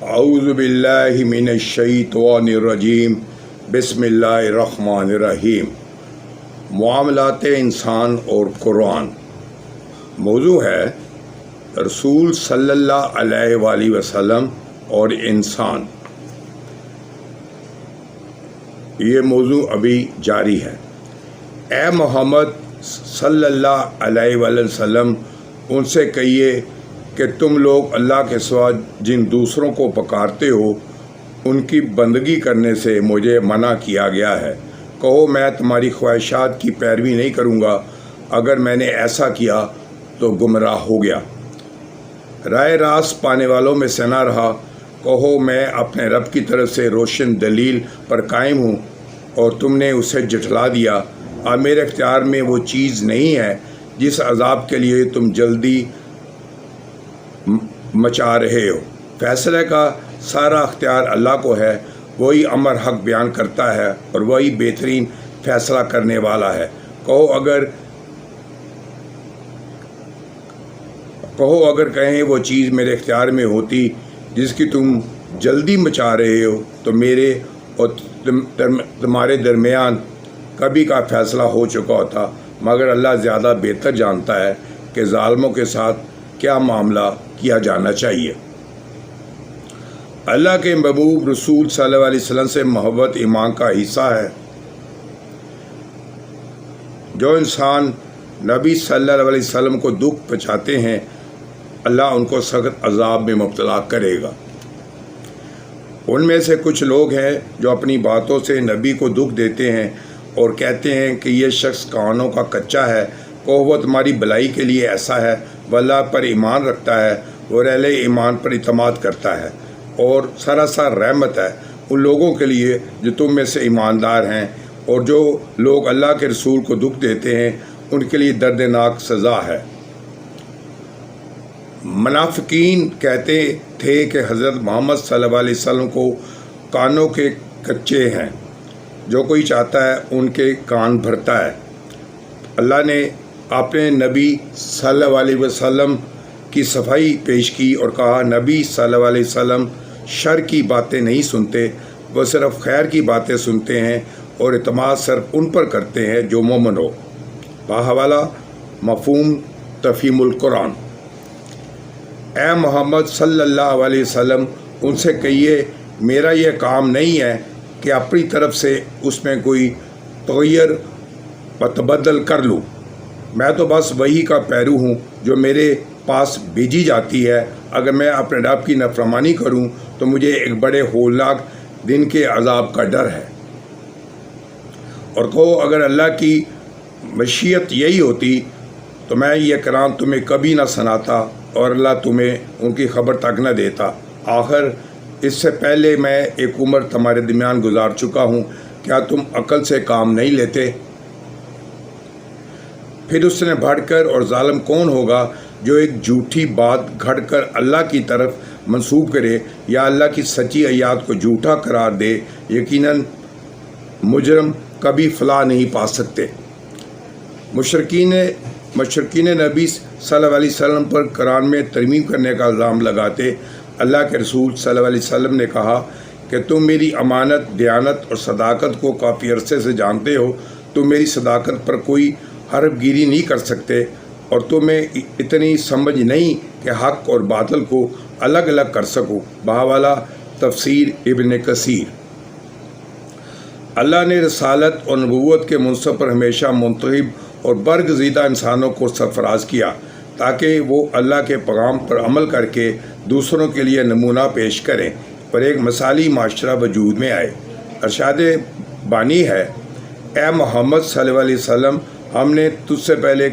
اعوذ باللہ من الشیطان الرجیم بسم اللہ الرحمن الرحیم۔ معاملات انسان اور قرآن۔ موضوع ہے رسول صلی اللہ علیہ وآلہ وسلم اور انسان۔ یہ موضوع ابھی جاری ہے۔ اے محمد صلی اللہ علیہ وآلہ وسلم، ان سے کہیے کہ تم لوگ اللہ کے سوا جن دوسروں کو پکارتے ہو ان کی بندگی کرنے سے مجھے منع کیا گیا ہے۔ کہو میں تمہاری خواہشات کی پیروی نہیں کروں گا، اگر میں نے ایسا کیا تو گمراہ ہو گیا، رائے راست پانے والوں میں سے نہ رہا۔ کہو میں اپنے رب کی طرف سے روشن دلیل پر قائم ہوں اور تم نے اسے جھٹلا دیا۔ اب میرے اختیار میں وہ چیز نہیں ہے جس عذاب کے لیے تم جلدی مچا رہے ہو۔ فیصلے کا سارا اختیار اللہ کو ہے، وہی امر حق بیان کرتا ہے اور وہی بہترین فیصلہ کرنے والا ہے۔ کہو اگر کہیں وہ چیز میرے اختیار میں ہوتی جس کی تم جلدی مچا رہے ہو تو میرے اور تمہارے درمیان کبھی کا فیصلہ ہو چکا ہوتا، مگر اللہ زیادہ بہتر جانتا ہے کہ ظالموں کے ساتھ کیا معاملہ کیا جانا چاہیے۔ اللہ کے محبوب رسول صلی اللہ علیہ وسلم سے محبت ایمان کا حصہ ہے۔ جو انسان نبی صلی اللہ علیہ وسلم کو دکھ پہنچاتے ہیں، اللہ ان کو سخت عذاب میں مبتلا کرے گا۔ ان میں سے کچھ لوگ ہیں جو اپنی باتوں سے نبی کو دکھ دیتے ہیں اور کہتے ہیں کہ یہ شخص کانوں کا کچا ہے۔ کہو وہ تمہاری بھلائی کے لیے ایسا ہے، وہ اللہ پر ایمان رکھتا ہے اور اہل ایمان پر اعتماد کرتا ہے، اور سراسر رحمت ہے ان لوگوں کے لیے جو تم میں سے ایماندار ہیں۔ اور جو لوگ اللہ کے رسول کو دکھ دیتے ہیں ان کے لیے دردناک سزا ہے۔ منافقین کہتے تھے کہ حضرت محمد صلی اللہ علیہ وسلم کو کانوں کے کچے ہیں، جو کوئی چاہتا ہے ان کے کان بھرتا ہے۔ اللہ نے اپنے نبی صلی اللہ علیہ وسلم کی صفائی پیش کی اور کہا، نبی صلی اللہ علیہ وسلم شر کی باتیں نہیں سنتے، وہ صرف خیر کی باتیں سنتے ہیں اور اعتماد صرف ان پر کرتے ہیں جو مومن ہو۔ بحوالہ مفہوم تفہیم القرآن۔ اے محمد صلی اللہ علیہ وسلم، ان سے کہیے میرا یہ کام نہیں ہے کہ اپنی طرف سے اس میں کوئی تغیر و تبدل کر لوں۔ میں تو بس وحی کا پیرو ہوں جو میرے پاس بھیجی جاتی ہے۔ اگر میں اپنے رب کی نافرمانی کروں تو مجھے ایک بڑے ہولناک دن کے عذاب کا ڈر ہے۔ اور کہو اگر اللہ کی مشیت یہی ہوتی تو میں یہ کلام تمہیں کبھی نہ سناتا اور اللہ تمہیں ان کی خبر تک نہ دیتا۔ آخر اس سے پہلے میں ایک عمر تمہارے درمیان گزار چکا ہوں، کیا تم عقل سے کام نہیں لیتے؟ پھر اس نے بڑھ کر اور ظالم کون ہوگا جو ایک جھوٹی بات گھڑ کر اللہ کی طرف منسوب کرے یا اللہ کی سچی آیات کو جھوٹا قرار دے؟ یقیناً مجرم کبھی فلاح نہیں پا سکتے۔ مشرکین نبی صلی اللہ علیہ وسلم پر قرآن میں ترمیم کرنے کا الزام لگاتے اللہ کے رسول صلی اللہ علیہ وسلم نے کہا کہ تم میری امانت، دیانت اور صداقت کو کافی عرصے سے جانتے ہو۔ تم میری صداقت پر کوئی حرف گیری نہیں کر سکتے اور تمہیں اتنی سمجھ نہیں کہ حق اور باطل کو الگ الگ کر سکو۔ بحوالہ تفسیر ابن کثیر۔ اللہ نے رسالت اور نبوت کے منصب پر ہمیشہ منتخب اور برگزیدہ انسانوں کو سرفراز کیا تاکہ وہ اللہ کے پیغام پر عمل کر کے دوسروں کے لیے نمونہ پیش کریں اور ایک مثالی معاشرہ وجود میں آئے۔ ارشاد بانی ہے، اے محمد صلی اللہ علیہ وسلم، ہم نے تجھ سے پہلے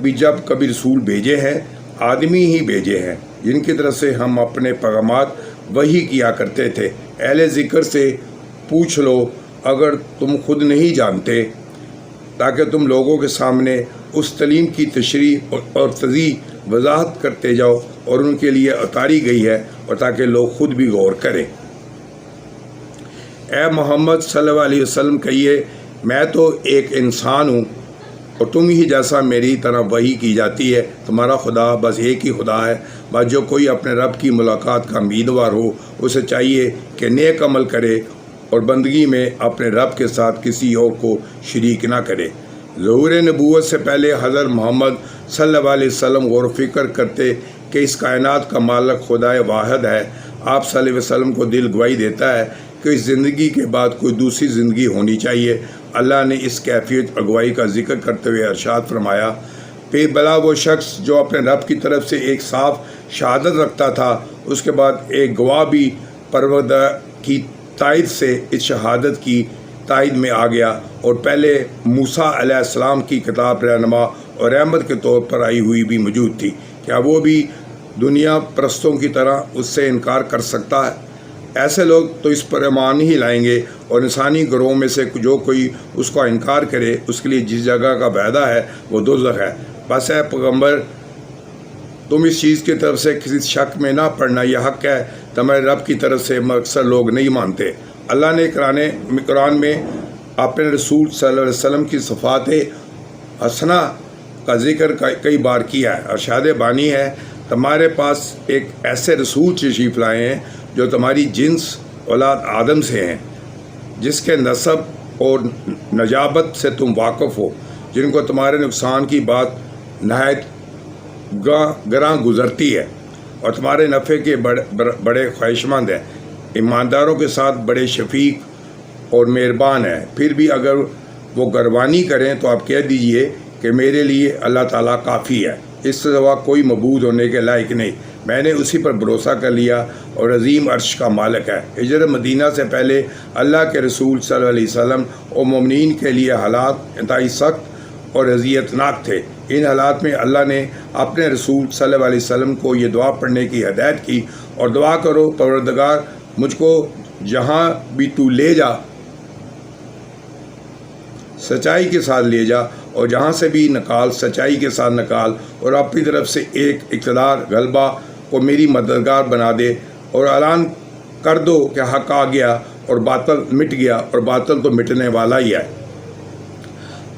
بھی جب کبھی رسول بھیجے ہیں، آدمی ہی بھیجے ہیں جن کی طرف سے ہم اپنے پیغامات وحی کیا کرتے تھے۔ اہل ذکر سے پوچھ لو اگر تم خود نہیں جانتے، تاکہ تم لوگوں کے سامنے اس تعلیم کی تشریح اور تضیح وضاحت کرتے جاؤ اور ان کے لیے اتاری گئی ہے اور تاکہ لوگ خود بھی غور کریں۔ اے محمد صلی اللہ علیہ وسلم کہیے، میں تو ایک انسان ہوں اور تم ہی جیسا میری طرح وحی کی جاتی ہے۔ تمہارا خدا بس ایک ہی خدا ہے۔ بس جو کوئی اپنے رب کی ملاقات کا امیدوار ہو اسے چاہیے کہ نیک عمل کرے اور بندگی میں اپنے رب کے ساتھ کسی اور کو شریک نہ کرے۔ ظہور نبوت سے پہلے حضرت محمد صلی اللہ علیہ وسلم غور و فکر کرتے کہ اس کائنات کا مالک خدائے واحد ہے۔ آپ صلی اللہ علیہ وسلم کو دل گواہی دیتا ہے کہ اس زندگی کے بعد کوئی دوسری زندگی ہونی چاہیے۔ اللہ نے اس کیفیت اگوائی کا ذکر کرتے ہوئے ارشاد فرمایا، پھر بلا وہ شخص جو اپنے رب کی طرف سے ایک صاف شہادت رکھتا تھا، اس کے بعد ایک گواہ بھی پروردگار کی تائید سے اس شہادت کی تائید میں آ گیا، اور پہلے موسیٰ علیہ السلام کی کتاب رہنما اور رحمت کے طور پر آئی ہوئی بھی موجود تھی۔ کیا وہ بھی دنیا پرستوں کی طرح اس سے انکار کر سکتا ہے؟ ایسے لوگ تو اس پر ایمان ہی لائیں گے، اور انسانی گروہ میں سے جو کوئی اس کا انکار کرے اس کے لیے جس جگہ کا وعدہ ہے وہ دوزخ ہے۔ بس اے پیغمبر، تم اس چیز کی طرف سے کسی شک میں نہ پڑنا، یہ حق ہے تمہارے رب کی طرف سے، اکثر لوگ نہیں مانتے۔ اللہ نے قرآن میں اپنے رسول صلی اللہ علیہ وسلم کی صفات حسنہ کا ذکر کئی بار کیا ہے۔ ارشاد بانی ہے، تمہارے پاس ایک ایسے رسول تشریف لائے ہیں جو تمہاری جنس اولاد آدم سے ہیں، جس کے نسب اور نجابت سے تم واقف ہو، جن کو تمہارے نقصان کی بات نہایت گراں گزرتی ہے اور تمہارے نفع کے بڑے خواہشمند ہیں، ایمانداروں کے ساتھ بڑے شفیق اور مہربان ہیں۔ پھر بھی اگر وہ گروانی کریں تو آپ کہہ دیجئے کہ میرے لیے اللہ تعالیٰ کافی ہے، اس سے سوا کوئی معبود ہونے کے لائق نہیں، میں نے اسی پر بھروسہ کر لیا اور عظیم عرش کا مالک ہے۔ ہجرت مدینہ سے پہلے اللہ کے رسول صلی اللہ علیہ وسلم اور مومنین کے لیے حالات انتہائی سخت اور اذیت ناک تھے۔ ان حالات میں اللہ نے اپنے رسول صلی اللہ علیہ وسلم کو یہ دعا پڑھنے کی ہدایت کی، اور دعا کرو، پروردگار مجھ کو جہاں بھی تو لے جا سچائی کے ساتھ لے جا، اور جہاں سے بھی نکال سچائی کے ساتھ نکال، اور اپنی طرف سے ایک اقتدار غلبہ کو میری مددگار بنا دے، اور اعلان کر دو کہ حق آ گیا اور باطل مٹ گیا، اور باطل تو مٹنے والا ہی ہے۔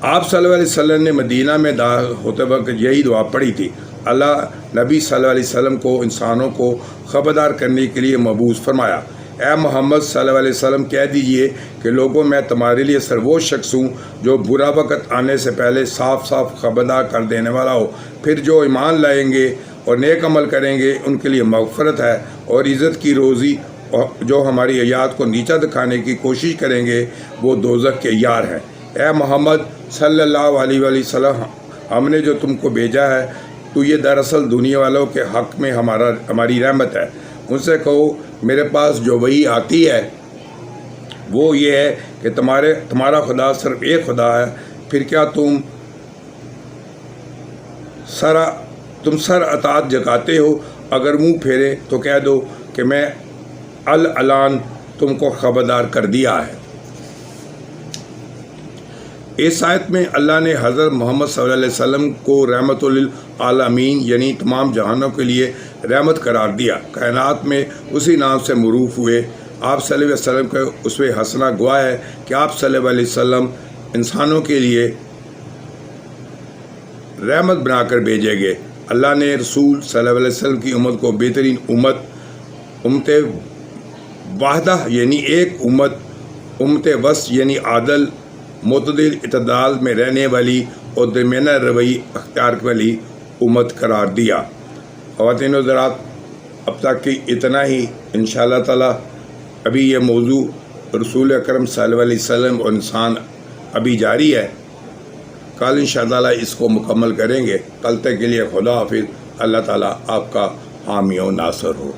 آپ صلی اللہ علیہ وسلم نے مدینہ میں داخل ہوتے وقت یہی دعا پڑھی تھی۔ اللہ نبی صلی اللہ علیہ وسلم کو انسانوں کو خبردار کرنے کے لیے مبعوث فرمایا، اے محمد صلی اللہ علیہ وسلم کہہ دیجئے کہ لوگوں، میں تمہارے لیے وہ شخص ہوں جو برا وقت آنے سے پہلے صاف صاف خبردار کر دینے والا ہو۔ پھر جو ایمان لائیں گے اور نیک عمل کریں گے ان کے لیے مغفرت ہے اور عزت کی روزی، جو ہماری آیات کو نیچا دکھانے کی کوشش کریں گے وہ دوزخ کے یار ہیں۔ اے محمد صلی اللہ علیہ وسلم، ہم نے جو تم کو بھیجا ہے تو یہ دراصل دنیا والوں کے حق میں ہماری رحمت ہے۔ ان سے کہو، میرے پاس جو وحی آتی ہے وہ یہ ہے کہ تمہارا خدا صرف ایک خدا ہے، پھر کیا تم سر اطاعت جگاتے ہو؟ اگر منہ پھیرے تو کہہ دو کہ میں الاعلان تم کو خبردار کر دیا ہے۔ اس آیت میں اللہ نے حضرت محمد صلی اللہ علیہ وسلم کو رحمت للعالمین یعنی تمام جہانوں کے لیے رحمت قرار دیا۔ کائنات میں اسی نام سے معروف ہوئے۔ آپ صلی اللہ علیہ وسلم کا اسوہ حسنہ گواہ ہے کہ آپ صلی اللہ علیہ وسلم انسانوں کے لیے رحمت بنا کر بھیجے گئے۔ اللہ نے رسول صلی اللہ علیہ وسلم کی امت کو بہترین امت واحدہ یعنی ایک امت وسط یعنی عادل معتدل اعتدال میں رہنے والی اور درمیانہ روی اختیار والی امت قرار دیا۔ خواتین و حضرات، اب تک کہ اتنا ہی، انشاءاللہ تعالی ابھی یہ موضوع رسول اکرم صلی اللہ علیہ وسلم اور انسان ابھی جاری ہے۔ کل انشاءاللہ اس کو مکمل کریں گے۔ کل تک کے لیے خدا حافظ۔ اللہ تعالیٰ آپ کا حامی و ناصر ہو۔